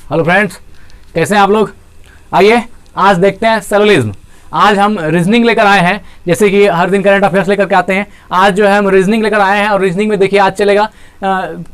Hello friends, कैसे हैं आप लोग। आइए आज देखते हैं सेलुलिज्म। आज हम रीजनिंग लेकर आए हैं, जैसे कि हर दिन करंट अफेयर्स लेकर के आते हैं। आज जो है हम रीजनिंग लेकर आए हैं और रीजनिंग में देखिए आज चलेगा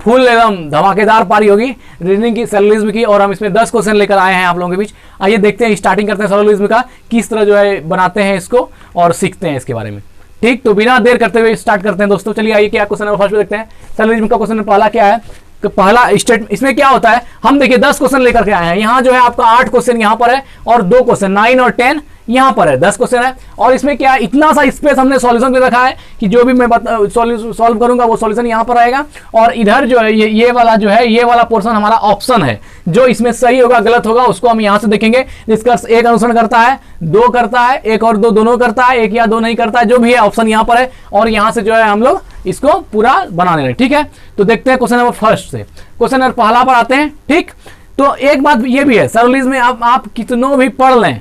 फुल एकदम धमाकेदार पारी होगी रीजनिंग की, सेलुलिज्म की। और हम इसमें 10 क्वेश्चन लेकर आए हैं आप लोगों के बीच। आइए देखते हैं, स्टार्टिंग करते हैं सेलुलिज्म का, किस तरह जो है बनाते हैं इसको और सीखते हैं इसके बारे में। ठीक, तो बिना देर करते हुए स्टार्ट करते हैं दोस्तों। चलिए आइए क्या क्वेश्चन नंबर फर्स्ट देखते हैं। सेलुलिज्म का क्वेश्चन पहला क्या है, तो पहला स्टेट इसमें क्या होता है, हम देखिए 10 क्वेश्चन लेकर के आए हैं। यहाँ जो है आपका 8 क्वेश्चन यहाँ पर है और 2 क्वेश्चन 9 और 10 यहाँ पर है, 10 क्वेश्चन है। और इसमें क्या है, इतना सा स्पेस हमने सॉल्यूशन पे रखा है कि जो भी मैं सॉल्व करूंगा वो सॉल्यूशन यहाँ पर रहेगा। और इधर जो है ये वाला जो है, ये वाला पोर्शन हमारा ऑप्शन है, जो इसमें सही होगा गलत होगा उसको हम यहाँ से देखेंगे। निष्कर्ष 1 अनुसरण करता है, 2 करता है, 1 और 2 दोनों करता है, 1 या 2 नहीं करता है, जो भी है ऑप्शन यहाँ पर है। और यहाँ से जो है हम लोग इसको पूरा बना ले रहे हैं। ठीक है, तो देखते हैं क्वेश्चन नंबर फर्स्ट से। क्वेश्चन नंबर पहला पर आते हैं। ठीक, तो एक बात ये भी है, सेलुलिज्म में आप कितनों भी पढ़ लें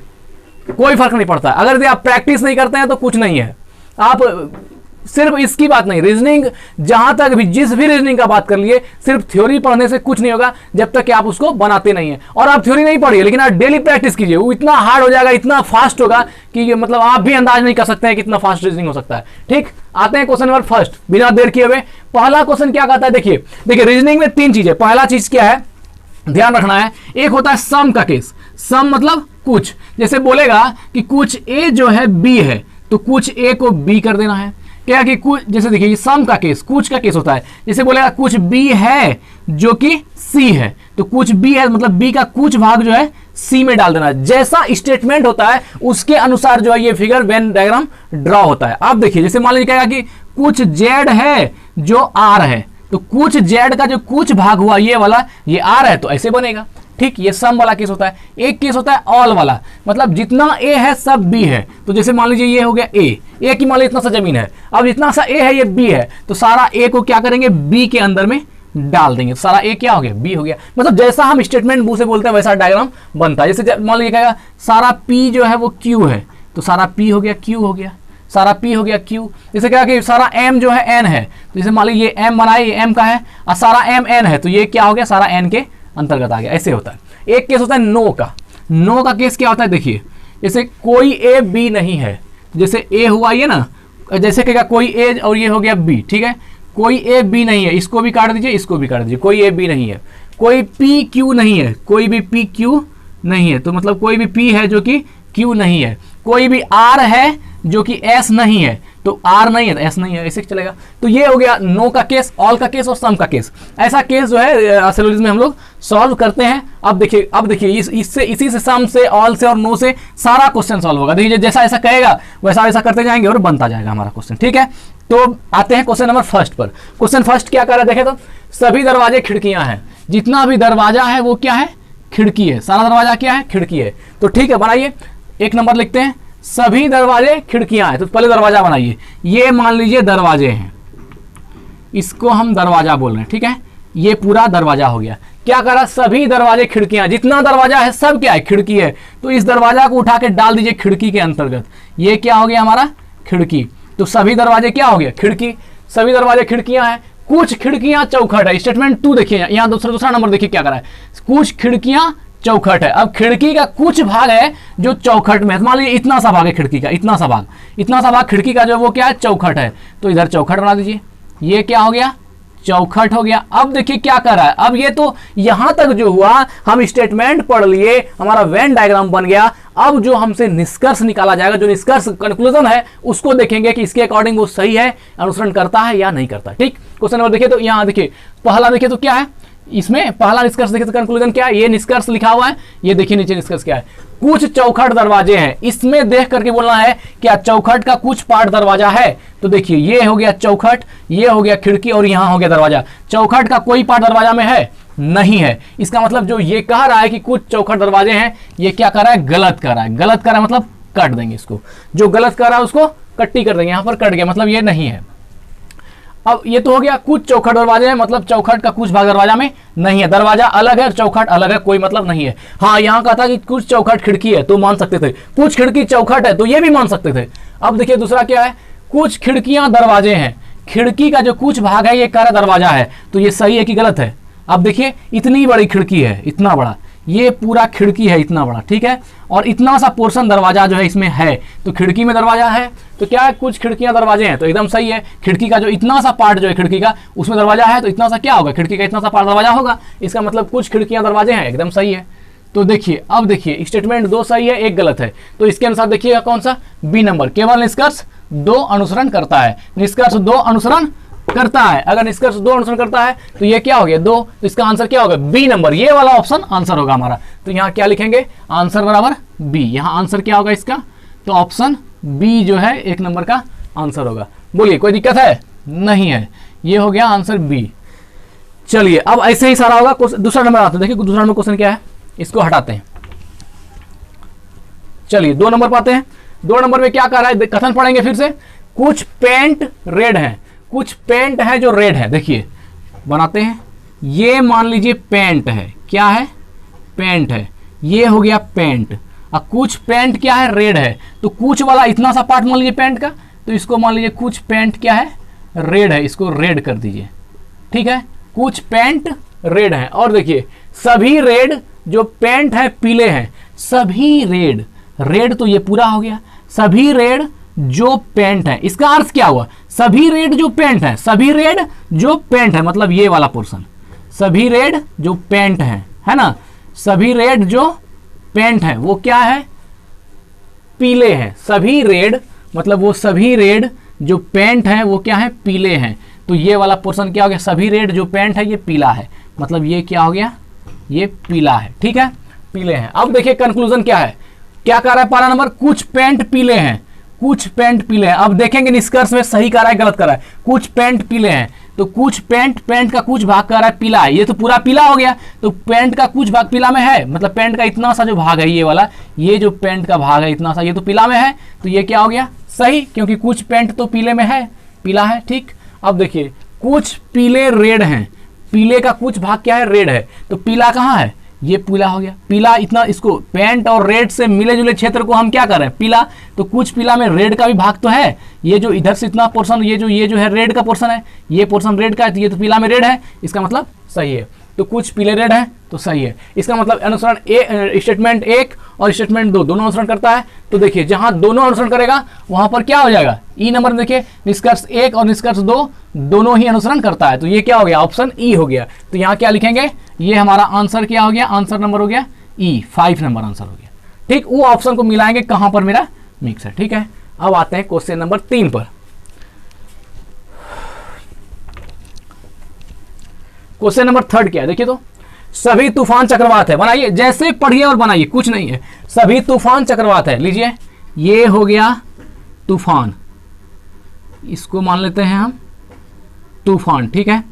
कोई फर्क नहीं पड़ता। अगर यदि आप प्रैक्टिस नहीं करते हैं तो कुछ नहीं है। आप सिर्फ इसकी बात नहीं, रीजनिंग जहां तक भी जिस भी रीजनिंग का बात कर लिए, सिर्फ थ्योरी पढ़ने से कुछ नहीं होगा जब तक कि आप उसको बनाते नहीं है। और आप थ्योरी नहीं पढ़िए, लेकिन आप डेली प्रैक्टिस कीजिए, वो इतना हार्ड हो जाएगा, इतना फास्ट होगा कि मतलब आप भी अंदाज नहीं कर सकते हैं कितना फास्ट रीजनिंग हो सकता है। ठीक, आते हैं क्वेश्चन नंबर फर्स्ट, बिना देर किए हुए। पहला क्वेश्चन क्या कहता है, देखिए रीजनिंग में 3 चीजें। पहला चीज क्या है, ध्यान रखना है, एक होता है सम का केस। सम मतलब कुछ, जैसे बोलेगा कि कुछ ए जो है बी है तो कुछ ए को बी कर देना है। क्या कि कुछ, जैसे देखिए सम का केस, कुछ का केस होता है। जैसे बोलेगा कुछ बी है जो कि सी है, तो कुछ बी है मतलब बी का कुछ भाग जो है सी में डाल देना। जैसा स्टेटमेंट होता है उसके अनुसार जो है ये फिगर वेन डायग्राम ड्रॉ होता है। आप देखिए, जैसे मान लीजिए कहेगा कि कुछ जेड है जो आर है, तो कुछ जेड का जो कुछ भाग हुआ ये वाला, ये आर है, तो ऐसे बनेगा। ठीक, ये सम वाला केस होता है। एक केस होता है ऑल वाला, मतलब जितना ए है सब बी है। तो जैसे मान लीजिए ये हो गया ए की मान लीजिए इतना सा जमीन है, अब जितना सा ए है ये बी है, तो सारा ए को क्या करेंगे, बी के अंदर में डाल देंगे। सारा ए क्या हो गया, बी हो गया। मतलब जैसा हम स्टेटमेंट बू से बोलते हैं वैसा डायग्राम बनता है। जैसे मान लीजिए कहेगा सारा पी जो है वो क्यू है, तो सारा पी हो गया क्यू हो गया, सारा पी हो गया क्यू। जैसे क्या कि सारा एम जो है एन है, तो जैसे मान लीजिए ये एम बनाए, ये एम का है, और सारा एम एन है, तो ये क्या हो गया, सारा एन के अंतर्गत आ गया। ऐसे होता है। एक केस होता है नो का। नो का केस क्या होता है, देखिए जैसे कोई ए बी नहीं है, जैसे ए हुआ ये ना, जैसे कहेगा कोई ए और ये हो गया बी। ठीक है, कोई ए बी नहीं है, इसको भी काट दीजिए, इसको भी काट दीजिए, कोई ए बी नहीं है। कोई पी क्यू नहीं है, कोई भी पी क्यू नहीं है, तो मतलब कोई भी पी है जो कि क्यू नहीं है। कोई भी आर है जो कि एस नहीं है, तो आर नहीं है तो एस नहीं है, ऐसे चलेगा। तो ये हो गया नो का केस, ऑल का केस और सम का केस। ऐसा केस जो है सेलुलिज्म में हम लोग सॉल्व करते हैं। अब देखिए इससे, इसी से, सम से, ऑल से और नो से सारा क्वेश्चन सॉल्व होगा। देखिए जैसा ऐसा कहेगा वैसा वैसा करते जाएंगे और बनता जाएगा हमारा क्वेश्चन। ठीक है, तो आते हैं क्वेश्चन नंबर फर्स्ट पर। क्वेश्चन फर्स्ट क्या कर रहा है, देखे तो सभी दरवाजे खिड़कियां हैं। जितना भी दरवाजा है वो क्या है, खिड़की है। सारा दरवाजा क्या है, खिड़की है। तो ठीक है, बनाइए। 1 नंबर लिखते हैं, सभी दरवाजे खिड़कियां हैं। तो पहले दरवाजा बनाइए। ये मान लीजिए दरवाजे हैं, इसको हम दरवाजा बोल रहे हैं। ठीक है, ये पूरा दरवाजा हो गया। क्या करा, सभी दरवाजे खिड़कियां, जितना दरवाजा है सब क्या है, खिड़की है। तो इस दरवाजा को उठा के डाल दीजिए खिड़की के अंतर्गत। ये क्या हो गया हमारा, खिड़की। तो सभी दरवाजे क्या हो गया, खिड़की। सभी दरवाजे खिड़कियां हैं। कुछ खिड़कियां चौखट है। स्टेटमेंट 2 देखिए, यहाँ दूसरा नंबर देखिए क्या करा है, कुछ खिड़कियां चौखट है। अब खिड़की का कुछ भाग है जो चौखट में है। मान लीजिए इतना सा भाग है खिड़की का, इतना सा भाग खिड़की का जो वो क्या है, चौखट है। तो इधर चौखट बना दीजिए। ये क्या हो गया, चौखट हो गया। अब देखिए क्या कर रहा है, अब ये तो यहां तक जो हुआ हम स्टेटमेंट पढ़ लिए, हमारा वेन डायग्राम बन गया। अब जो हमसे निष्कर्ष निकाला जाएगा, जो निष्कर्ष कंक्लूजन है, उसको देखेंगे कि इसके अकॉर्डिंग वो सही है, अनुसरण करता है या नहीं करता। ठीक, क्वेश्चन नंबर देखिए, तो यहाँ देखिए पहला देखिए तो क्या है, इसमें पहला निष्कर्ष देखिए तो कंक्लूजन क्या है, ये निष्कर्ष लिखा हुआ है। ये देखिए नीचे निष्कर्ष क्या है, कुछ चौखट दरवाजे हैं। इसमें देख करके बोलना है क्या चौखट का कुछ पार्ट दरवाजा है। तो देखिए ये हो गया चौखट, ये हो गया खिड़की और यहां हो गया दरवाजा। चौखट का कोई पार्ट दरवाजा में है नहीं है। इसका मतलब जो ये कह रहा है कि कुछ चौखट दरवाजे हैं, ये क्या कर रहा है, गलत कर रहा है। गलत कर रहा है मतलब काट देंगे इसको, जो गलत कर रहा है उसको कट्टी कर देंगे। यहां पर कट गया मतलब ये नहीं है। अब ये तो हो गया कुछ चौखट दरवाजे हैं, मतलब चौखट का कुछ भाग दरवाजा में नहीं है। दरवाजा अलग है, चौखट अलग है, कोई मतलब नहीं है। हाँ, यहाँ कहा था कि कुछ चौखट खिड़की है तो मान सकते थे, कुछ खिड़की चौखट है तो ये भी मान सकते थे। अब देखिए दूसरा क्या है, कुछ खिड़कियां दरवाजे हैं। खिड़की का जो कुछ भाग है ये कह रहा दरवाजा है, तो ये सही है कि गलत है। अब देखिए इतनी बड़ी खिड़की है, इतना बड़ा, ये पूरा खिड़की है इतना बड़ा, ठीक है, और इतना सा पोर्शन दरवाजा जो है इसमें है, तो खिड़की में दरवाजा है, तो क्या है, कुछ खिड़कियां दरवाजे हैं, तो एकदम सही है। खिड़की का जो इतना सा पार्ट जो है खिड़की का, उसमें दरवाजा है, तो इतना सा क्या होगा, खिड़की का इतना सा पार्ट दरवाजा होगा, इसका मतलब कुछ खिड़कियां दरवाजे हैं, एकदम सही है। तो देखिए, अब देखिए स्टेटमेंट 2 सही है, 1 गलत है, तो इसके अनुसार देखिएगा कौन सा, बी नंबर, केवल निष्कर्ष 2 अनुसरण करता है, निष्कर्ष 2 अनुसरण करता है। अगर निष्कर्ष 2 अनुसरण करता है तो ये क्या हो गया 2, तो इसका आंसर क्या होगा, बी नंबर, ये वाला ऑप्शन आंसर होगा हमारा। तो यहाँ क्या लिखेंगे, आंसर बराबर बी, यहाँ आंसर क्या होगा इसका, तो ऑप्शन बी जो है 1 नंबर का आंसर होगा। बोलिए कोई दिक्कत है, नहीं है, ये हो गया आंसर बी। चलिए अब ऐसे ही सारा होगा। दूसरा नंबर आता है, देखिए दूसरा नंबर क्वेश्चन क्या है, इसको हटाते हैं। चलिए 2 नंबर पाते हैं। 2 नंबर में क्या कर रहा है, कथन पढ़ेंगे फिर से, कुछ पेंट रेड है, कुछ पेंट है जो रेड है। देखिए बनाते हैं, ये मान लीजिए पेंट है, क्या है, पेंट है, ये हो गया पेंट, और कुछ पेंट क्या है, रेड है, तो कुछ वाला इतना सा पार्ट मान लीजिए पेंट का, तो इसको मान लीजिए कुछ पेंट क्या है, रेड है, इसको रेड कर दीजिए, ठीक है, कुछ पेंट रेड है। और देखिए सभी रेड जो पेंट है पीले हैं, सभी रेड, रेड तो ये पूरा हो गया, सभी रेड जो पेंट है, इसका अर्थ क्या हुआ, सभी रेड जो पेंट है, सभी रेड जो पेंट है, मतलब ये वाला पोर्शन, सभी रेड जो पेंट है ना, सभी रेड जो पेंट है वो क्या है, पीले हैं, सभी रेड मतलब वो सभी रेड जो पेंट है वो क्या है, पीले हैं। तो ये वाला पोर्शन क्या हो गया, सभी रेड जो पेंट है ये पीला है, मतलब ये क्या हो गया, ये पीला है, ठीक है, पीले हैं। अब देखिए कंक्लूजन क्या है, क्या कह रहा है पारा नंबर, कुछ पेंट पीले हैं, कुछ पेंट पीले हैं। अब देखेंगे निष्कर्ष में सही कर रहा है गलत कर रहा है, कुछ पेंट पीले हैं, तो कुछ पेंट, पेंट का कुछ भाग कर रहा है पीला है, ये तो पूरा पीला हो गया, तो पेंट का कुछ भाग पीला में है, मतलब पेंट का इतना सा जो भाग है ये वाला, ये जो पेंट का भाग है इतना सा, ये तो पीला में है, तो ये क्या हो गया सही, क्योंकि कुछ पेंट तो पीले में है, पीला है, ठीक। अब देखिए कुछ पीले रेड हैं, पीले का कुछ भाग क्या है, रेड है, तो पीला कहाँ है, ये पीला हो गया, पीला इतना, इसको पेंट और रेड से मिले जुले क्षेत्र को हम क्या कर रहे हैं, पीला, तो कुछ पीला में रेड का भी भाग तो है, ये जो इधर से इतना पोर्शन, ये जो है रेड का पोर्शन है, ये पोर्शन रेड का है, तो ये तो पीला में रेड है, इसका मतलब सही है। तो कुछ पीले रेड है तो सही है, इसका मतलब अनुसरण स्टेटमेंट 1 और स्टेटमेंट 2 दोनों अनुसरण करता है। तो देखिए जहां दोनों अनुसरण करेगा वहां पर क्या हो जाएगा, ई नंबर में देखिए निष्कर्ष 1 और निष्कर्ष 2 दोनों ही अनुसरण करता है, तो ये क्या हो गया, ऑप्शन ई हो गया। तो यहाँ क्या लिखेंगे, ये हमारा आंसर क्या हो गया, आंसर नंबर हो गया ई, 5 नंबर आंसर हो गया, ठीक। वो ऑप्शन को मिलाएंगे कहां पर, मेरा मिक्स है, ठीक है। अब आते हैं क्वेश्चन नंबर 3 पर। क्वेश्चन नंबर 3 क्या है, देखिए तो, सभी तूफान चक्रवात है, बनाइए, जैसे पढ़िए और बनाइए, कुछ नहीं है, सभी तूफान चक्रवात है। लीजिए ये हो गया तूफान, इसको मान लेते हैं हम तूफान, ठीक है।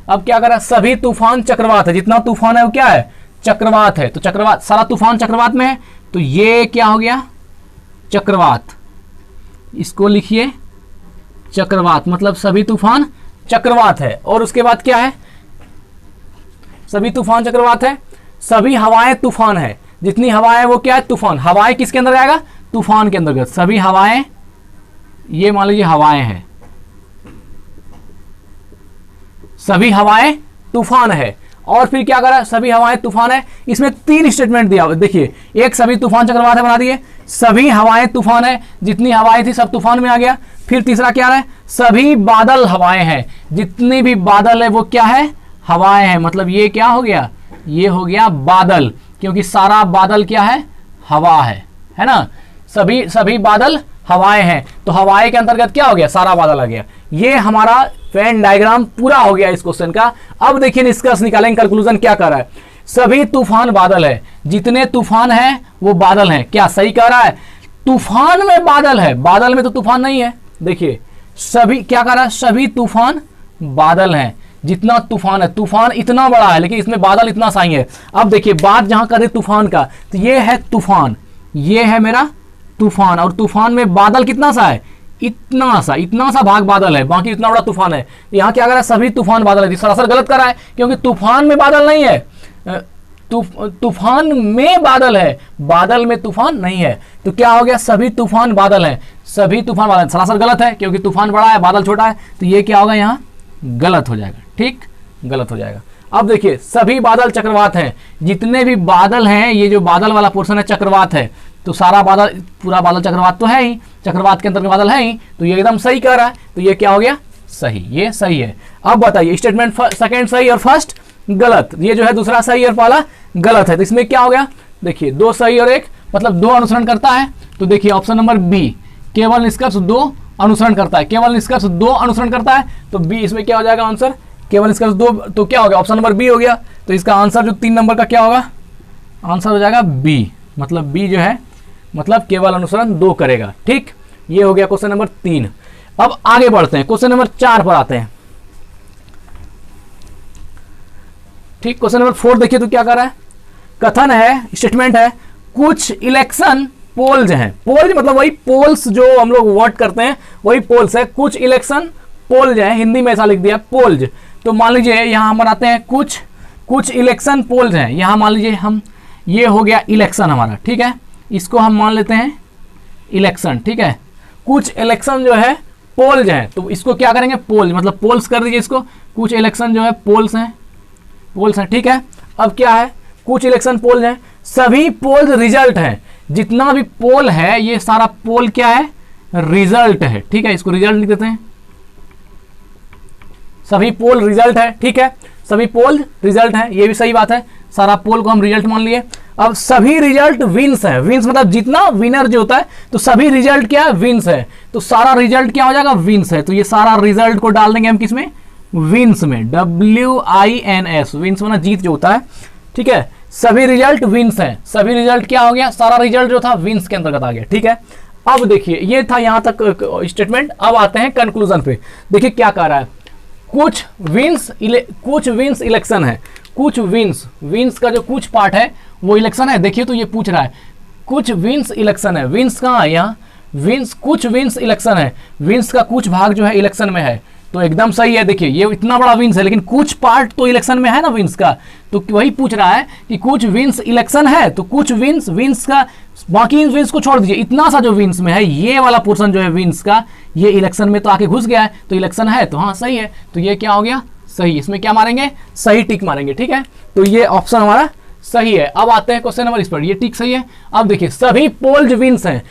अब क्या करा, सभी तूफान चक्रवात है, जितना तूफान है वो क्या है, चक्रवात है, तो चक्रवात, सारा तूफान चक्रवात में है, तो ये क्या हो गया, चक्रवात, इसको लिखिए चक्रवात, मतलब सभी तूफान चक्रवात है। और उसके बाद क्या है, सभी तूफान चक्रवात है, सभी हवाएं तूफान है, जितनी हवाएं वो क्या है, तूफान, हवाएं किसके अंदर आएगा, तूफान के अंतर्गत, सभी हवाएं, ये मान लीजिए हवाएं हैं, सभी हवाएं तूफान है। और फिर क्या करा, सभी हवाएं तूफान है, इसमें 3 स्टेटमेंट दिया, देखिए एक सभी तूफान चक्रवात है बना दिए, सभी हवाएं तूफान है, जितनी हवाएं थी सब तूफान में आ गया। फिर तीसरा क्या है, सभी बादल हवाएं हैं, जितनी भी बादल है वो क्या है, हवाएं हैं, मतलब ये क्या हो गया, ये हो गया बादल, क्योंकि सारा बादल क्या है, हवा है ना, सभी बादल हवाएं हैं, तो हवाएं के अंतर्गत क्या हो गया, सारा बादल आ गया। ये हमारा वेन डायग्राम पूरा हो गया इस क्वेश्चन का। अब देखिए निष्कर्ष निकालेंगे, कंक्लूजन क्या कर रहा है, सभी तूफान बादल है, जितने तूफान है वो बादल हैं, क्या सही कह रहा है, तूफान में बादल है, बादल में तो तूफान नहीं है। देखिए सभी क्या कह रहा है, सभी तूफान बादल हैं, जितना तूफान है, तूफान इतना बड़ा है लेकिन इसमें बादल इतना सा ही है। अब देखिए बात जहां कर रहे तूफान का, तो ये है तूफान, ये है मेरा तूफान, और तूफान में बादल कितना सा है, इतना सा भाग बादल है, बाकी इतना बड़ा तूफान है। यहाँ क्या कर रहा है, सभी तूफान बादल है, सरासर गलत कर रहा है, क्योंकि तूफान में बादल नहीं है, तूफान में बादल है, बादल में तूफान नहीं है। तो क्या हो गया, सभी तूफान बादल हैं, सभी तूफान बादल, सरासर गलत है, क्योंकि तूफान बड़ा है बादल छोटा है, तो ये क्या होगा, यहाँ गलत हो जाएगा, ठीक, गलत हो जाएगा। अब देखिए सभी बादल चक्रवात हैं, जितने भी बादल हैं, ये जो बादल वाला पोर्शन है चक्रवात है, तो सारा बादल, पूरा बादल चक्रवात तो है ही, चक्रवात के अंदर बादल है ही, तो ये एकदम सही कह रहा है, तो ये क्या हो गया, सही, ये सही है। अब बताइए स्टेटमेंट सेकंड सही और फर्स्ट गलत, ये जो है दूसरा सही और पहला गलत है, तो इसमें क्या हो गया, देखिए 2 सही और 1, मतलब 2 अनुसरण करता है, तो देखिए ऑप्शन नंबर बी, केवल निष्कर्ष 2 अनुसरण करता है, केवल निष्कर्ष 2 अनुसरण करता है, तो बी इसमें क्या हो जाएगा आंसर, केवल निष्कर्ष 2, तो क्या हो गया, ऑप्शन नंबर बी हो गया। तो इसका आंसर जो 3 नंबर का क्या होगा, आंसर हो जाएगा बी, मतलब बी जो है मतलब केवल अनुसरण 2 करेगा। ठीक, ये हो गया क्वेश्चन नंबर 3। अब आगे बढ़ते हैं, क्वेश्चन नंबर 4 पर आते हैं। ठीक, क्वेश्चन नंबर 4 देखिए तो क्या कर रहा है, कथन है, स्टेटमेंट है, कुछ इलेक्शन पोल्स हैं, पोल्स मतलब वही पोल्स जो हम लोग वोट करते हैं वही पोल्स है, कुछ इलेक्शन पोल्स हैं, हिंदी में ऐसा लिख दिया पोल्स। तो मान लीजिए यहां हम बनाते हैं कुछ इलेक्शन पोल्स हैं, यहां मान लीजिए हम, ये हो गया इलेक्शन हमारा, ठीक है, इसको हम मान लेते हैं इलेक्शन, ठीक है, कुछ इलेक्शन जो है पोल्स हैं, तो इसको क्या करेंगे, पोल मतलब पोल्स कर दीजिए इसको, कुछ इलेक्शन जो है पोल्स हैं, ठीक है। अब क्या है, कुछ इलेक्शन पोल हैं, सभी पोल रिजल्ट है, जितना भी पोल है ये सारा पोल क्या है, रिजल्ट है, ठीक है, इसको रिजल्ट लिख देते हैं, सभी पोल रिजल्ट है, ठीक है, सभी पोल रिजल्ट है, ये भी सही बात है, सारा पोल को हम रिजल्ट मान लिए। अब सभी रिजल्ट विन्स है, विन्स मतलब जितना विनर जो होता है, तो सभी रिजल्ट क्या है, विन्स है, तो सारा रिजल्ट क्या हो जाएगा, विन्स है, तो ये सारा रिजल्ट को डाल देंगे हम किसमें, विन्स में, WINS, विन्स मतलब जीत जो होता है, ठीक है, सभी रिजल्ट विन्स हैं, सभी रिजल्ट क्या हो गया, सारा रिजल्ट जो था विन्स के अंतर्गत आ गया, ठीक है। अब देखिए ये था यहां तक स्टेटमेंट, अब आते हैं कंक्लूजन पे, देखिए क्या कह रहा है, कुछ विन्स इलेक्शन है, कुछ विन्स का जो कुछ पार्ट है वो इलेक्शन है, देखिए तो ये पूछ रहा है कुछ विन्स इलेक्शन है, विन्स कहाँ है, यहाँ विन्स, कुछ विन्स इलेक्शन है, विन्स का कुछ भाग जो है इलेक्शन में है, तो एकदम सही है। देखिए ये इतना बड़ा विन्स है लेकिन कुछ पार्ट तो इलेक्शन में है ना विन्स का, तो वही पूछ रहा है कि कुछ विन्स इलेक्शन है, तो कुछ विन्स का, बाकी विन्स को छोड़ दीजिए, इतना सा जो विन्स में है ये वाला पोर्शन जो है विन्स का, ये इलेक्शन में तो आके घुस गया है, तो इलेक्शन है, तो हाँ सही है, तो ये क्या हो गया, सही, इसमें क्या मारेंगे, सही टिक मारेंगे, ठीक है, तो ये ऑप्शन हमारा सही है। अब आते हैं क्वेश्चन नंबर इस पर, ये टिक सही है। अब देखिए सभी पोल्स विन्स हैं,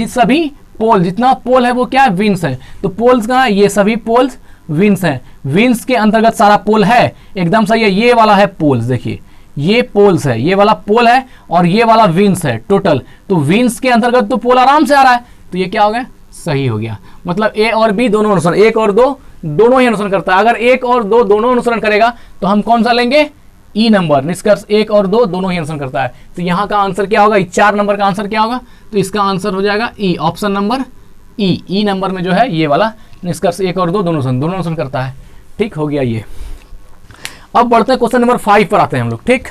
सभी पोल, जितना पोल है वो क्या है, विन्स है, तो पोल्स कहाँ है, ये सभी पोल्स विन्स हैं, विन्स के अंतर्गत सारा पोल है, एकदम सही है, ये वाला है पोल्स, देखिए ये पोल्स है, ये वाला पोल है और ये वाला विन्स है टोटल, तो विन्स के अंतर्गत तो पोल आराम से आ रहा है, तो ये क्या हो गया, सही हो गया, मतलब ए और बी दोनों अनुसरण, 1 और 2 दोनों ही अनुसरण करता है, अगर 1 और 2 दोनों अनुसरण करेगा तो हम कौन सा लेंगे, ई नंबर, निष्कर्ष 1 और 2 दोनों ही अनुसरण करता है, तो यहाँ का आंसर क्या होगा, 4 नंबर का आंसर क्या होगा, तो इसका आंसर हो जाएगा ई, ऑप्शन नंबर ई नंबर में जो है ये वाला निष्कर्ष 1 और 2 दोनों अनुसरण करता है। ठीक हो गया ये। अब बढ़ते हैं क्वेश्चन नंबर 5 पर आते हैं हम लोग। ठीक,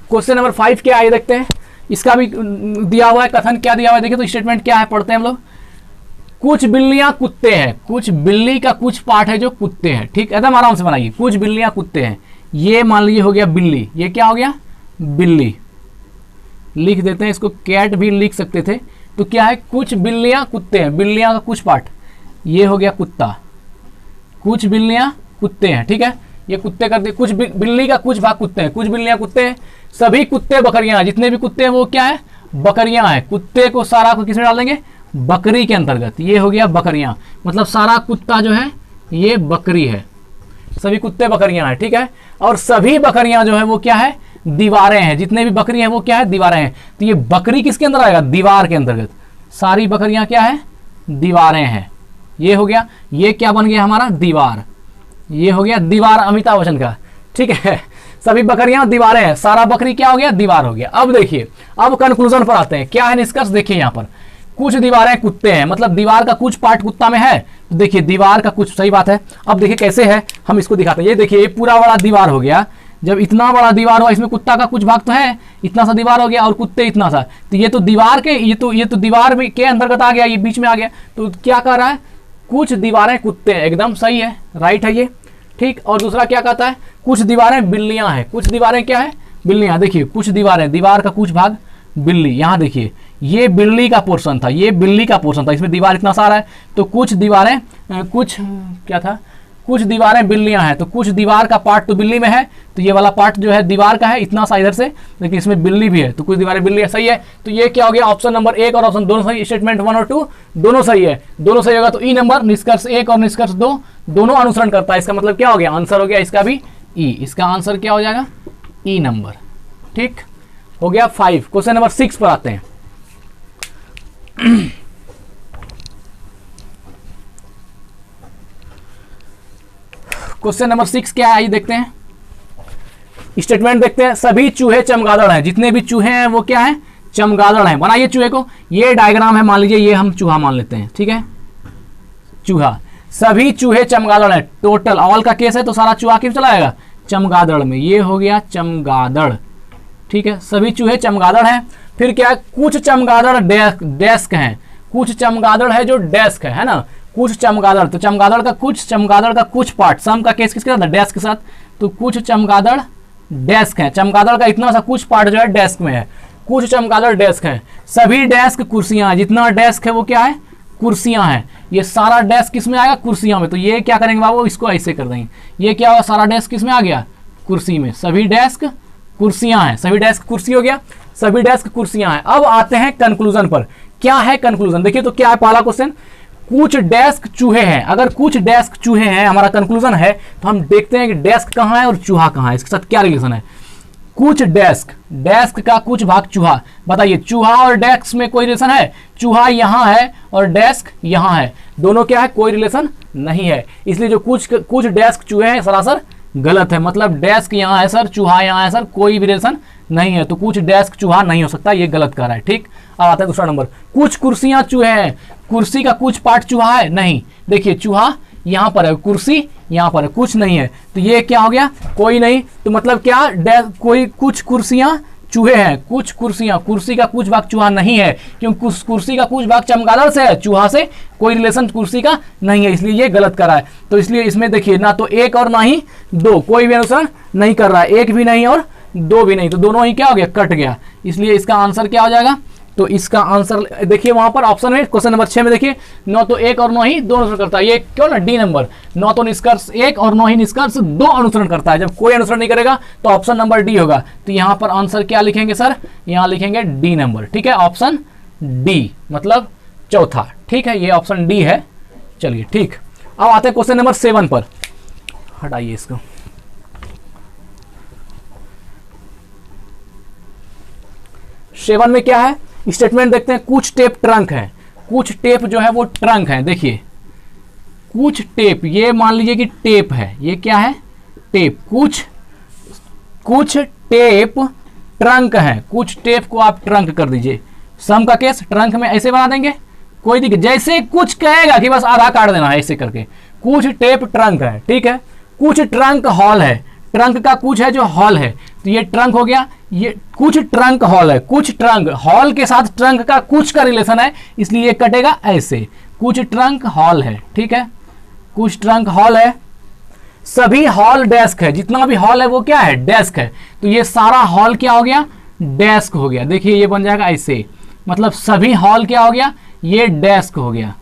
क्वेश्चन नंबर 5 क्या है देखते हैं, इसका भी दिया हुआ है, कथन क्या दिया हुआ है देखिए, तो स्टेटमेंट क्या है पढ़ते हैं हम लोग। कुछ बिल्लियां कुत्ते हैं, कुछ बिल्ली का कुछ पार्ट है जो कुत्ते हैं। ठीक, एकदम आराम से बनाइए, कुछ बिल्लियां कुत्ते हैं, ये मान लीजिए हो गया बिल्ली, ये क्या हो गया बिल्ली, लिख देते हैं इसको, कैट भी लिख सकते थे, तो क्या है कुछ बिल्लियां कुत्ते हैं, बिल्लियां का कुछ पार्ट, ये हो गया कुत्ता, कुछ बिल्लियां कुत्ते हैं। ठीक है, ये कुत्ते कर दिए, कुछ बिल्ली का कुछ भाग कुत्ते हैं, कुछ बिल्लियां कुत्ते हैं, सभी कुत्ते बकरियां हैं, जितने भी कुत्ते हैं वो क्या है बकरियां हैं। कुत्ते को सारा को किसमें डाल देंगे, बकरी के अंतर्गत, ये हो गया बकरियां, मतलब सारा कुत्ता जो है ये बकरी है, सभी कुत्ते बकरियां हैं। ठीक है, और सभी बकरियां जो है वो क्या है दीवारें हैं, जितने भी बकरी हैं वो क्या है दीवारें हैं, तो ये बकरी किसके अंदर आएगा दीवार के अंतर्गत, सारी बकरियां क्या है दीवारें हैं। ये हो गया, ये क्या बन गया हमारा दीवार, ये हो गया दीवार अमिताभ बच्चन का। ठीक है, सभी बकरियां दीवारें हैं, सारा बकरी क्या हो गया दीवार हो गया। अब देखिए, अब कंक्लूजन पर आते हैं, क्या है निष्कर्ष देखिए, यहाँ पर कुछ दीवारें कुत्ते हैं, मतलब दीवार का कुछ पार्ट कुत्ता में है, तो देखिए दीवार का कुछ, सही बात है। अब देखिए कैसे है, हम इसको दिखाते हैं, ये देखिए ये पूरा बड़ा दीवार हो गया, जब इतना बड़ा दीवार हुआ इसमें कुत्ता का कुछ भाग तो है, इतना सा दीवार हो गया और कुत्ते इतना सा, तो ये तो दीवार के, ये तो दीवार में के अंतर्गत आ गया, ये बीच में आ गया, तो क्या कह रहा है कुछ दीवारें कुत्ते हैं, एकदम सही है, राइट है ये। ठीक, और दूसरा क्या कहता है कुछ दीवारें बिल्लियां हैं, कुछ दीवारें क्या है बिल्लियां, देखिए कुछ दीवारें, दीवार का कुछ भाग बिल्ली, यहाँ देखिए ये बिल्ली का पोर्शन था, ये बिल्ली का पोर्शन था, इसमें दीवार इतना सारा है तो कुछ दीवारें कुछ क्या था, कुछ दीवारें बिल्लियां हैं, तो कुछ दीवार का पार्ट तो बिल्ली में है, तो ये वाला पार्ट जो है दीवार का है इतना सा इधर से, लेकिन इसमें बिल्ली भी है तो कुछ दीवारें बिल्ली है। सही है, तो ये क्या हो गया, ऑप्शन नंबर 1 और ऑप्शन दोनों सही, स्टेटमेंट 1 और 2 दोनों सही है, दोनों सही होगा। तो ई नंबर, निष्कर्ष 1 और निष्कर्ष 2 दोनों अनुसरण करता है, इसका मतलब क्या हो गया, आंसर हो गया इसका भी ई, इसका आंसर क्या हो जाएगा, ई नंबर। ठीक हो गया 5। क्वेश्चन नंबर 6 पर आते हैं। क्वेश्चन नंबर 6 क्या है, आइए देखते हैं, स्टेटमेंट देखते हैं। सभी चूहे चमगादड़ हैं, जितने भी चूहे हैं वो क्या है, चमगादड़ हैं। बनाइए चूहे को, ये डायग्राम है, मान लीजिए ये हम चूहा मान लेते हैं, ठीक है, चूहा, सभी चूहे चमगादड़ हैं, टोटल ऑल का केस है तो सारा चूहा किस चला आएगा, चमगादड़ में, ये हो गया चमगादड़। ठीक है, सभी चूहे चमगादड़ हैं। फिर क्या है, कुछ चमगादड़ डेस्क हैं, कुछ चमगादड़ है जो डेस्क है ना, कुछ चमगादड़, तो चमगादड़ का कुछ पार्ट, सम का केस किसके साथ, डेस्क के साथ, तो कुछ चमगादड़ डेस्क हैं, चमगादड़ का इतना सा कुछ पार्ट जो है डेस्क में है, कुछ चमगादड़ डेस्क हैं। सभी डेस्क कुर्सियां हैं, जितना डेस्क है वो क्या है, कुर्सियां हैं, ये सारा डेस्क किस में आएगा, कुर्सियां में। तो ये क्या करेंगे बाबू, इसको ऐसे कर देंगे, ये क्या होगा, सारा डेस्क किस में आ गया, कुर्सी में, सभी डेस्क कुर्सियां हैं, सभी डेस्क कुर्सी हो गया, सभी डेस्क कुर्सियां हैं। अब आते हैं कंक्लूजन पर, क्या है कंक्लूजन, देखिए तो क्या है पहला क्वेश्चन, कुछ डेस्क चूहे हैं। अगर कुछ डेस्क चूहे हैं हमारा कंक्लूजन है, तो हम देखते हैं कि डेस्क कहाँ है और चूहा कहाँ है, इसके साथ क्या रिलेशन है। कुछ डेस्क, डेस्क का कुछ भाग चूहा, बताइए चूहा और डेस्क में कोई रिलेशन है, चूहा यहाँ है और डेस्क यहाँ है, दोनों क्या है, कोई रिलेशन नहीं है, इसलिए जो कुछ डेस्क चूहे हैं सरासर गलत है, मतलब डेस्क यहाँ है सर, चूहा यहाँ है सर, कोई भी रिलेशन नहीं है, तो कुछ डेस्क चूहा नहीं हो सकता, ये गलत कर रहा है। ठीक, अब आता है दूसरा नंबर, कुछ कुर्सियां चूहे हैं, कुर्सी का कुछ पार्ट चूहा है, नहीं, देखिए चूहा यहाँ पर है, कुर्सी यहाँ पर है, कुछ नहीं है, तो ये क्या हो गया, कोई नहीं, तो मतलब क्या, कोई कुछ कुर्सियां चूहे हैं, कुछ कुर्सियां, कुर्सी का कुछ भाग चूहा नहीं है, क्योंकि कुर्सी का कुछ भाग चमगादड़ से है, चूहा से कोई रिलेशन कुर्सी का नहीं है, इसलिए ये गलत कर रहा है। तो इसलिए इसमें देखिए ना तो 1 और ना ही 2, कोई भी अनुसरण नहीं कर रहा है, 1 भी नहीं और 2 भी नहीं, तो दोनों ही क्या हो गया, कट गया, इसलिए इसका आंसर क्या हो जाएगा, तो इसका आंसर देखिए वहां पर ऑप्शन में क्वेश्चन नंबर 6 में देखिए, न तो 1 और न ही 2 अनुसरण करता है, ये क्यों ना डी नंबर, न तो निष्कर्ष 1 और न ही निष्कर्ष 2 अनुसरण करता है, जब कोई अनुसरण नहीं करेगा तो ऑप्शन नंबर डी होगा। तो यहाँ पर आंसर क्या लिखेंगे सर, यहाँ लिखेंगे डी नंबर। ठीक है, ऑप्शन डी मतलब चौथा। ठीक है, ये ऑप्शन डी है। चलिए ठीक, अब आते हैं क्वेश्चन नंबर 7 पर, हटाइए इसको। 7 में क्या है, स्टेटमेंट देखते हैं, कुछ टेप ट्रंक है, कुछ टेप जो है वो ट्रंक है। देखिए कुछ टेप, ये मान लीजिए कि टेप है, ये क्या है, टेप, कुछ टेप ट्रंक है, कुछ टेप को आप ट्रंक कर दीजिए, सम का केस ट्रंक में ऐसे बना देंगे, कोई दिक्कत, जैसे कुछ कहेगा कि बस आधा काट देना है ऐसे करके, कुछ टेप ट्रंक है। ठीक है, कुछ ट्रंक हॉल है, ट्रंक का कुछ है जो हॉल है, तो ये ट्रंक हो गया, ये कुछ ट्रंक हॉल है, कुछ ट्रंक हॉल के साथ ट्रंक का कुछ का रिलेशन है, इसलिए ये कटेगा ऐसे, कुछ ट्रंक हॉल है। ठीक है, कुछ ट्रंक हॉल है, सभी हॉल डेस्क है, जितना भी हॉल है वो क्या है, डेस्क है, तो ये सारा हॉल क्या हो गया, डेस्क हो गया। देखिए ये बन जाएगा ऐसे, मतलब सभी हॉल क्या हो गया, ये डेस्क हो गया,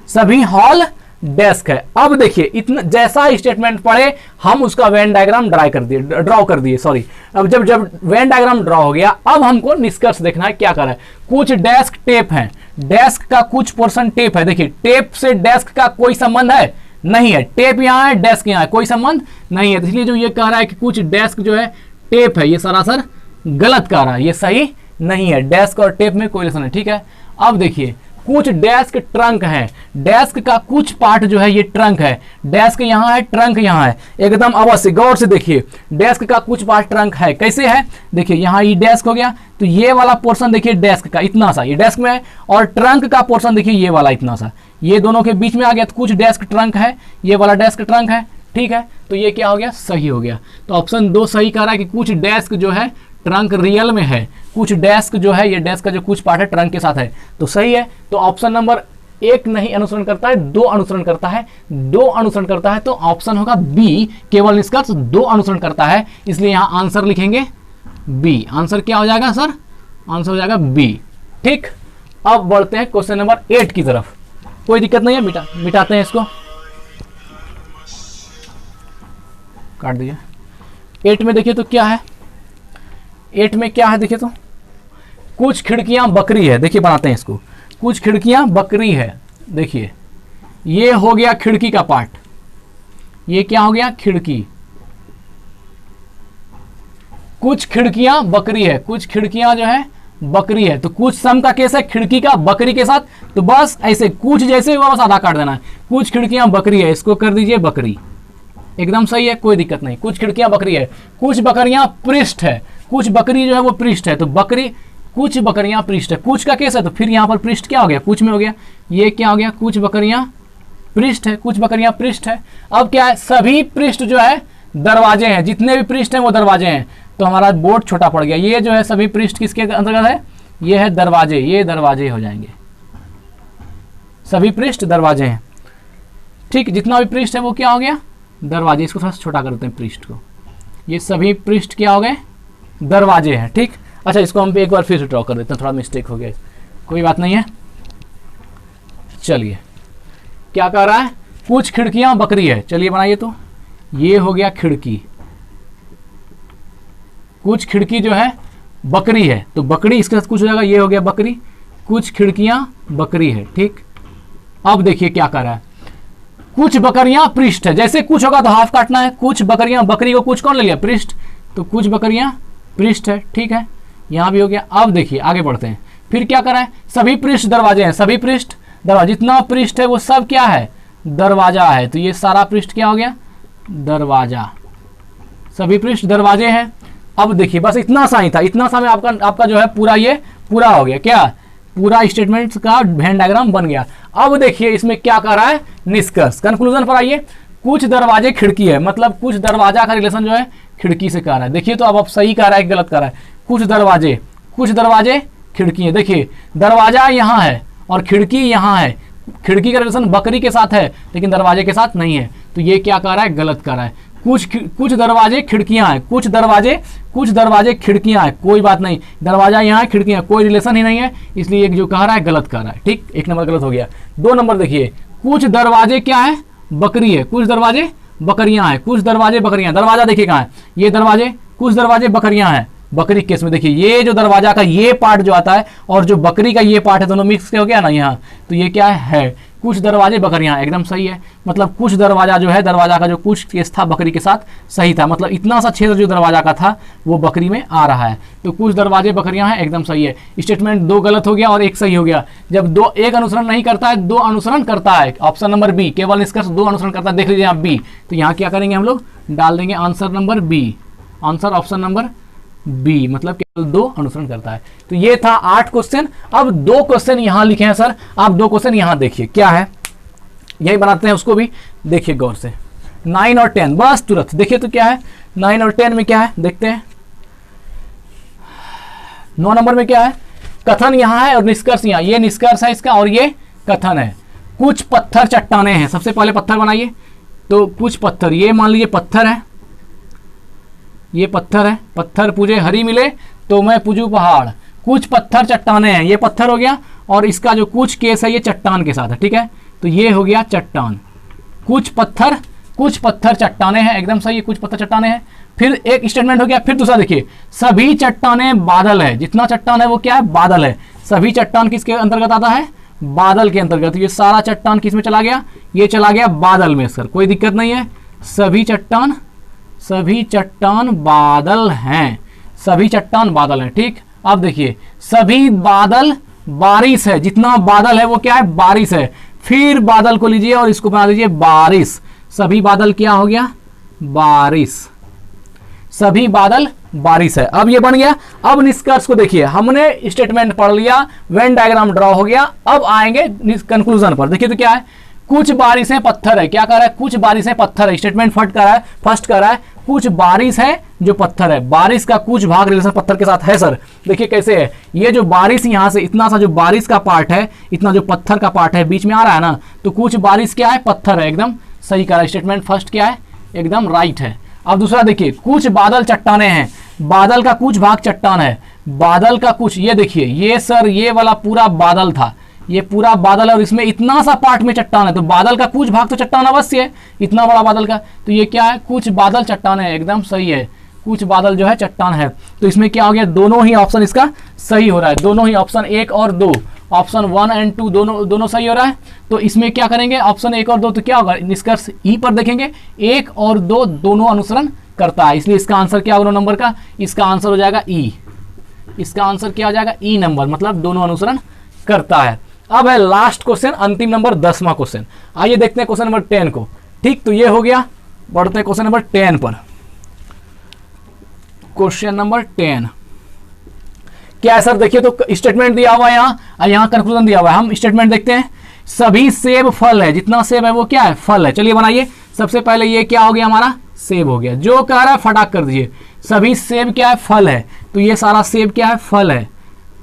सभी हॉल डेस्क है। अब देखिए इतना जैसा स्टेटमेंट पढ़े हम उसका वेन डायग्राम ड्रॉ कर दिए सॉरी। अब जब वेन डायग्राम ड्रॉ हो गया, अब हमको निष्कर्ष देखना है क्या कर रहा है। कुछ डेस्क टेप है, डेस्क का कुछ पोर्शन टेप है, देखिए टेप से डेस्क का कोई संबंध है नहीं है, टेप यहाँ है डेस्क यहाँ है, कोई संबंध नहीं है, तो इसलिए जो ये कह रहा है कि कुछ डेस्क जो है टेप है, ये सरासर गलत कह रहा है, ये सही नहीं है, डेस्क और टेप में कोई रिलेशन है। ठीक है, अब देखिए कुछ डेस्क ट्रंक है, डेस्क का कुछ पार्ट जो है ये ट्रंक है, डेस्क यहाँ है ट्रंक यहाँ है, एकदम अवश्य गौर से देखिए, डेस्क का कुछ पार्ट ट्रंक है, कैसे है, देखिए यहाँ ये डेस्क हो गया, तो ये वाला पोर्शन देखिए डेस्क का इतना सा, ये डेस्क में है, और ट्रंक का पोर्शन देखिए ये वाला इतना सा, ये दोनों के बीच में आ गया, तो कुछ डेस्क ट्रंक है, ये वाला डेस्क ट्रंक है। ठीक है, तो ये क्या हो गया, सही हो गया। तो ऑप्शन 2 सही कह रहा है कि कुछ डेस्क जो है ट्रंक रियल में है, कुछ डेस्क जो है ये डेस्क का जो कुछ पार्ट है ट्रंक के साथ है, तो सही है। तो ऑप्शन नंबर 1 नहीं अनुसरण करता है, 2 अनुसरण करता है, 2 अनुसरण करता है, तो ऑप्शन होगा बी, केवल निष्कर्ष 2 अनुसरण करता है, इसलिए यहां आंसर लिखेंगे बी। आंसर क्या हो जाएगा सर, आंसर हो जाएगा बी। ठीक, अब बढ़ते हैं क्वेश्चन नंबर 8 की तरफ। कोई दिक्कत नहीं है, मिटाते हैं इसको, काट दिया। 8 में देखिए तो क्या है, 8 में क्या है देखिए तो, कुछ खिड़कियां बकरी है। देखिए बनाते हैं इसको, कुछ खिड़कियां बकरी है। देखिए ये हो गया खिड़की का पार्ट, ये क्या हो गया, खिड़की। कुछ खिड़कियां बकरी है, कुछ खिड़कियां जो है बकरी है, तो कुछ सम का केस है खिड़की का बकरी के साथ, तो बस ऐसे कुछ जैसे हुआ बस आधा काट देना है। कुछ खिड़कियां बकरी है, इसको कर दीजिए बकरी, एकदम सही है, कोई दिक्कत नहीं। कुछ खिड़कियां बकरी है, कुछ बकरियां पृष्ठ है, कुछ बकरी जो है वो पृष्ठ है, तो बकरी, कुछ बकरियां पृष्ठ है, कुछ का केस है, तो फिर यहां पर पृष्ठ क्या हो गया, कुछ में हो गया, ये क्या हो गया, कुछ बकरियां पृष्ठ है, कुछ बकरियां पृष्ठ है। अब क्या है, सभी पृष्ठ जो है दरवाजे हैं, जितने भी पृष्ठ हैं वो दरवाजे हैं, तो हमारा बोर्ड छोटा पड़ गया। ये जो है सभी पृष्ठ किसके अंतर्गत है, ये है दरवाजे, ये दरवाजे हो जाएंगे, सभी पृष्ठ दरवाजे हैं। ठीक, जितना भी पृष्ठ है वो क्या हो गया, दरवाजे। इसको थोड़ा छोटा कर देते हैं पृष्ठ को, ये सभी पृष्ठ क्या हो गए, दरवाजे हैं। ठीक, अच्छा इसको हम एक बार फिर से ड्रॉ कर देते हैं, थोड़ा मिस्टेक हो गया, कोई बात नहीं है। चलिए क्या कह रहा है, कुछ खिड़कियां बकरी है, चलिए बनाइए। तो ये हो गया खिड़की, कुछ खिड़की जो है बकरी है, तो बकरी इसके साथ कुछ हो जाएगा, ये हो गया बकरी, कुछ खिड़कियां बकरी है। ठीक, अब देखिए क्या कर रहा है, कुछ बकरियां पृष्ठ है, जैसे कुछ होगा तो हाफ काटना है, कुछ बकरियां, बकरी को कुछ कौन ले लिया, पृष्ठ, तो कुछ बकरियां पृष्ठ है। ठीक है, यहां भी हो गया। अब देखिए आगे बढ़ते हैं, फिर क्या कर रहा है, सभी पृष्ठ दरवाजे हैं, सभी पृष्ठ दरवाजा, जितना पृष्ठ है वो सब क्या है, दरवाजा है, तो ये सारा पृष्ठ क्या हो गया, दरवाजा, सभी पृष्ठ दरवाजे हैं। अब देखिए बस इतना सा ही था, इतना सा में आपका जो है पूरा ये पूरा हो गया, क्या पूरा स्टेटमेंट का वेन डायग्राम बन गया। अब देखिए इसमें क्या कर रहा है, निष्कर्ष, कंक्लूजन पर आइए। कुछ दरवाजे खिड़की है, मतलब कुछ दरवाजा का रिलेशन जो है खिड़की से कर रहा है। देखिए तो अब सही कर रहा है कि गलत कर रहा है, कुछ दरवाजे खिड़की है। देखिए दरवाजा यहाँ है और खिड़की यहाँ है, खिड़की का रिलेशन बकरी के साथ है लेकिन दरवाजे के साथ नहीं है, तो ये क्या कर रहा है, गलत कर रहा है। कुछ दरवाजे खिड़कियां हैं, कुछ दरवाजे खिड़कियां हैं, कोई बात नहीं, दरवाजा यहाँ है, खिड़कियां, कोई रिलेशन ही नहीं है, इसलिए एक जो कह रहा है गलत कर रहा है। ठीक, 1 नंबर गलत हो गया। 2 नंबर देखिए, कुछ दरवाजे क्या है, बकरी है, कुछ दरवाजे बकरियां हैं, कुछ दरवाजे बकरियां, दरवाजा देखिए कहाँ है, ये दरवाजे, कुछ दरवाजे बकरियां हैं। बकरी केस में देखिए ये जो दरवाजा का ये पार्ट जो आता है और जो बकरी का ये पार्ट है, दोनों मिक्स हो गया ना यहाँ, तो ये क्या है, कुछ दरवाजे बकरियां, एकदम सही है। मतलब कुछ दरवाजा जो है, दरवाजा का जो कुछ केस था बकरी के साथ सही था, मतलब इतना सा क्षेत्र जो दरवाजा का था वो बकरी में आ रहा है, तो कुछ दरवाजे बकरियां हैं, एकदम सही है। स्टेटमेंट 2 गलत हो गया और 1 सही हो गया। जब 2 एक अनुसरण नहीं करता है, 2 अनुसरण करता है, ऑप्शन नंबर बी, केवल निष्कर्ष 2 अनुसरण करता है, देख लीजिए आप बी, तो यहाँ क्या करेंगे हम लोग, डाल देंगे answer number B, answer option number B, मतलब केवल 2 अनुसरण करता है। तो ये था 8 क्वेश्चन। अब 2 क्वेश्चन यहां लिखे हैं सर, आप 2 क्वेश्चन यहां देखिए क्या है, यही बनाते हैं, उसको भी देखिए गौर से। 9 और 10 बस तुरंत देखिए तो क्या है, 9 और 10 में क्या है देखते हैं। 9 नंबर में क्या है, कथन यहाँ है और निष्कर्ष यहाँ, ये निष्कर्ष है इसका और ये कथन है। कुछ पत्थर चट्टाने हैं, सबसे पहले पत्थर बनाइए, तो कुछ पत्थर, ये मान लीजिए पत्थर है, ये पत्थर है, पत्थर पूजे हरी मिले तो मैं पूजू पहाड़, कुछ पत्थर चट्टाने हैं, ये पत्थर हो गया और इसका जो कुछ केस है ये चट्टान के साथ है। ठीक है, तो ये हो गया चट्टान, कुछ पत्थर चट्टाने हैं, एकदम सही है, कुछ पत्थर चट्टाने हैं। फिर एक स्टेटमेंट हो गया, फिर दूसरा देखिए, सभी चट्टाने बादल है, जितना चट्टान है वो क्या है, बादल है। सभी चट्टान किसके अंतर्गत आता है, बादल के अंतर्गत। ये सारा चट्टान किस में चला गया, ये चला गया बादल में सर, कोई दिक्कत नहीं है। सभी चट्टान बादल हैं, सभी चट्टान बादल हैं। ठीक, अब देखिए सभी बादल बारिश है, जितना बादल है वो क्या है, बारिश है। फिर बादल को लीजिए और इसको बना दीजिए बारिश, सभी बादल क्या हो गया, बारिश, सभी बादल बारिश है। अब ये बन गया। अब निष्कर्ष को देखिए, हमने स्टेटमेंट पढ़ लिया, वेन डायग्राम ड्रॉ हो गया, अब आएंगे कंक्लूजन पर। देखिए तो क्या है, कुछ बारिशें पत्थर है, क्या कर रहा है, कुछ बारिशें पत्थर है, स्टेटमेंट फर्स्ट कर रहा है, कुछ बारिश है जो पत्थर है, बारिश का कुछ भाग रिलेशन पत्थर के साथ है सर। देखिए कैसे है, ये जो बारिश यहाँ से इतना सा जो बारिश का पार्ट है, इतना जो पत्थर का पार्ट है बीच में आ रहा है ना, तो कुछ बारिश क्या है, पत्थर है, एकदम सही कर रहा है। स्टेटमेंट फर्स्ट क्या है, एकदम राइट है। अब दूसरा देखिए, कुछ बादल चट्टाने हैं, बादल का कुछ भाग चट्टान है, बादल का कुछ, ये देखिए ये सर ये वाला पूरा बादल था, ये पूरा बादल है और इसमें इतना सा पार्ट में चट्टान है, तो बादल का कुछ भाग तो चट्टान अवश्य है, इतना बड़ा बादल का, तो ये क्या है, कुछ बादल चट्टान है, एकदम सही है, कुछ बादल जो है चट्टान है। तो इसमें क्या हो गया, दोनों ही ऑप्शन इसका सही हो रहा है, दोनों ही ऑप्शन 1 और 2, ऑप्शन 1 और 2 दोनों सही हो रहा है। तो इसमें क्या करेंगे, ऑप्शन 1 और 2, तो क्या होगा, निष्कर्ष ई पर देखेंगे 1 और 2 दोनों अनुसरण करता है, इसलिए इसका आंसर क्या होगा नंबर का, इसका आंसर हो जाएगा ई, इसका आंसर क्या हो जाएगा ई नंबर, मतलब दोनों अनुसरण करता है। अब है लास्ट क्वेश्चन, अंतिम नंबर 10वां क्वेश्चन। आइए देखते हैं क्वेश्चन नंबर 10 को। ठीक, तो ये हो गया, बढ़ते हैं क्वेश्चन नंबर 10 पर। क्वेश्चन नंबर 10 क्या है सर, देखिए तो स्टेटमेंट दिया हुआ है यहाँ कंक्लूजन दिया हुआ है। हम स्टेटमेंट देखते हैं, सभी सेब फल है, जितना सेब है वो क्या है, फल है। चलिए बनाइए, सबसे पहले ये क्या हो गया, हमारा सेब हो गया, जो कह रहा है फटाक कर दीजिए, सभी सेब क्या है, फल है, तो ये सारा सेब क्या है, फल है।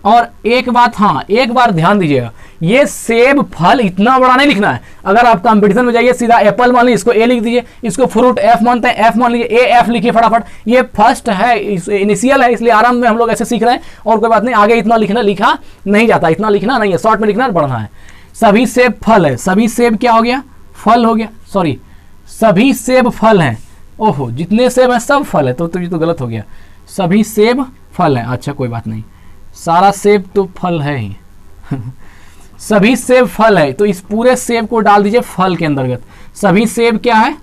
और एक बात, हाँ एक बार ध्यान दीजिएगा, ये सेब फल इतना बड़ा नहीं लिखना है। अगर आप कंपटीशन में जाइए, सीधा एप्पल मान लीजिए, इसको ए लिख दीजिए, इसको फ्रूट एफ मानते हैं, एफ मान लीजिए, ए एफ लिखिए फटाफट। ये फर्स्ट है, इनिशियल है, इसलिए आराम में हम लोग ऐसे सीख रहे हैं, और कोई बात नहीं, आगे इतना लिखा नहीं जाता, इतना लिखना नहीं है, शॉर्ट में लिखना बढ़ना है। सभी सेब फल है, सभी सेब क्या हो गया, फल हो गया, सॉरी सभी सेब फल हैं, ओहो जितने सेब हैं सब फल है, तो ये तो गलत हो गया, सभी सेब फल हैं, अच्छा कोई बात नहीं, सारा सेब तो फल है ही सभी सेब फल है, तो इस पूरे सेब को डाल दीजिए फल के अंतर्गत। सभी सेब क्या है,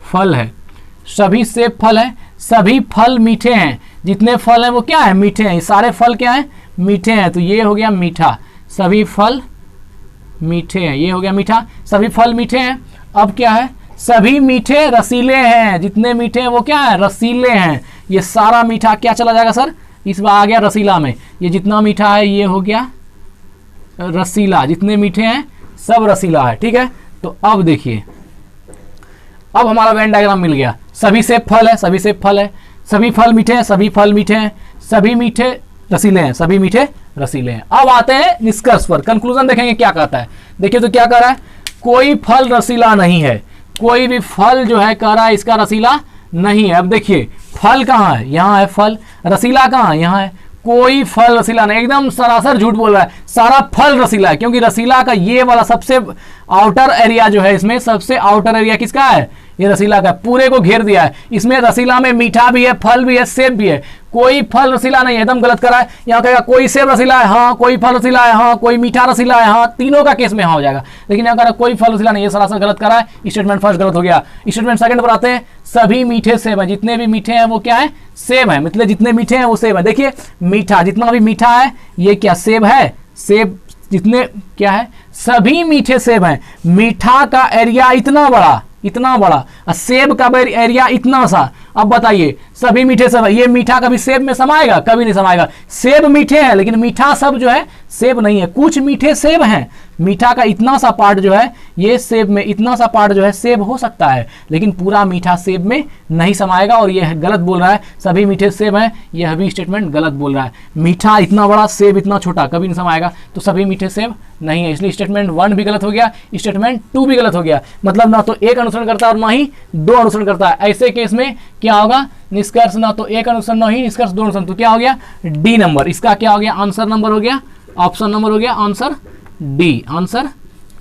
फल है, सभी सेब फल है, सभी फल मीठे हैं, जितने फल हैं वो क्या है, मीठे हैं, सारे फल क्या हैं, मीठे हैं, तो ये हो गया मीठा, सभी फल मीठे हैं, ये हो गया मीठा, सभी फल मीठे हैं। अब क्या है, सभी मीठे रसीले हैं, जितने मीठे हैं वो क्या है, रसीले हैं, ये सारा मीठा क्या चला जाएगा सर, इस बार आ गया रसीला में, ये जितना मीठा है ये हो गया रसीला, जितने मीठे हैं सब रसीला है। ठीक है, तो अब देखिए, अब हमारा वेन डायग्राम मिल गया, सभी सेब फल है, सभी सेब फल है, सभी फल मीठे हैं, सभी फल मीठे हैं, सभी मीठे रसीले हैं, सभी मीठे रसीले हैं। अब आते हैं निष्कर्ष पर, कंक्लूजन देखेंगे क्या कहता है। देखिए तो क्या कह रहा है, कोई फल रसीला नहीं है, कोई भी फल जो है कह रहा है इसका रसीला नहीं है। अब देखिए फल कहाँ है, यहाँ है फल, रसीला कहाँ है, यहाँ है, कोई फल रसीला नहीं, एकदम सरासर झूठ बोल रहा है, सारा फल रसीला है, क्योंकि रसीला का ये वाला सबसे आउटर एरिया जो है, इसमें सबसे आउटर एरिया किसका है, ये रसीला का, पूरे को घेर दिया है। इसमें रसीला में मीठा भी है, फल भी है, सेब भी है, कोई फल रसीला नहीं है, एकदम गलत करा है। यहाँ कहेगा कोई सेब रसीला है, हाँ, कोई फल रसीला है, हाँ, कोई मीठा रसीला है, हाँ, तीनों का केस में हाँ हो जाएगा, लेकिन यहाँ कह रहा कोई फल रसीला नहीं है, सरासर गलत करा है। स्टेटमेंट फर्स्ट गलत हो गया। स्टेटमेंट सेकंड पर आते हैं, सभी मीठे सेब है, जितने भी मीठे हैं वो क्या है, सेब है, मतलब जितने मीठे हैं वो सेब है। देखिए मीठा, जितना भी मीठा है ये क्या सेब है, सेब जितने क्या है, सभी मीठे सेब हैं। मीठा का एरिया इतना बड़ा, इतना बड़ा, सेब का एरिया इतना सा। अब बताइए सभी मीठे सेब है, ये मीठा कभी सेब में समाएगा, कभी नहीं समाएगा। सेब मीठे हैं लेकिन मीठा सब जो है सेब नहीं है, कुछ मीठे सेब हैं। मीठा का इतना सा पार्ट जो है ये सेब में, इतना सा पार्ट जो है सेब हो सकता है, लेकिन पूरा मीठा सेब में नहीं समाएगा, और ये गलत बोल रहा है, सभी मीठे सेब हैं, यह भी स्टेटमेंट गलत बोल रहा है। मीठा इतना बड़ा, सेब इतना छोटा, कभी नहीं समाएगा, तो सभी मीठे सेब नहीं है, इसलिए स्टेटमेंट 1 भी गलत हो गया, स्टेटमेंट 2 भी गलत हो गया। मतलब ना तो एक अनुसरण करता है और ना ही 2 अनुसरण करता है। ऐसे केस में क्या होगा, निष्कर्ष ना तो एक अनुसरण ना ही निष्कर्ष 2 अनुसरण, तो क्या हो गया, डी नंबर, इसका क्या हो गया, आंसर नंबर हो गया, ऑप्शन नंबर हो गया answer D, answer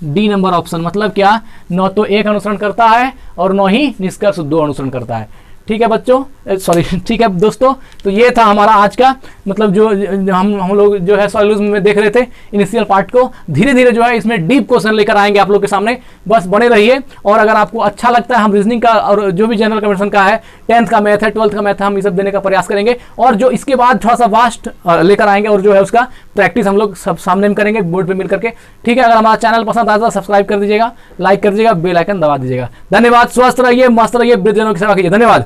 D number option. मतलब क्या, न तो एक अनुसरण करता है और न ही निष्कर्ष 2 अनुसरण करता है। ठीक है बच्चों, सॉरी ठीक है दोस्तों, तो ये था हमारा आज का, मतलब जो हम लोग जो है सॉल्यूशन में देख रहे थे इनिशियल पार्ट को। धीरे धीरे जो है इसमें डीप क्वेश्चन लेकर आएंगे आप लोग के सामने, बस बने रहिए। और अगर आपको अच्छा लगता है, हम रीजनिंग का और जो भी जनरल कंपटीशन का है, 10th का मैथ है, 12th का मैथ है, हम ये सब देने का प्रयास करेंगे। और जो इसके बाद थोड़ा सा वास्ट लेकर आएंगे, और जो है उसका प्रैक्टिस हम लोग सब सामने में करेंगे बोर्ड पर मिल करके। ठीक है, अगर हमारा चैनल पसंद आता है सब्सक्राइब कर दीजिएगा, लाइक कर दीजिएगा, बेल आइकन दबा दीजिएगा। धन्यवाद, स्वस्थ रहिए, मस्त रहिए, वृद्धजनों की सेवा कीजिए। धन्यवाद।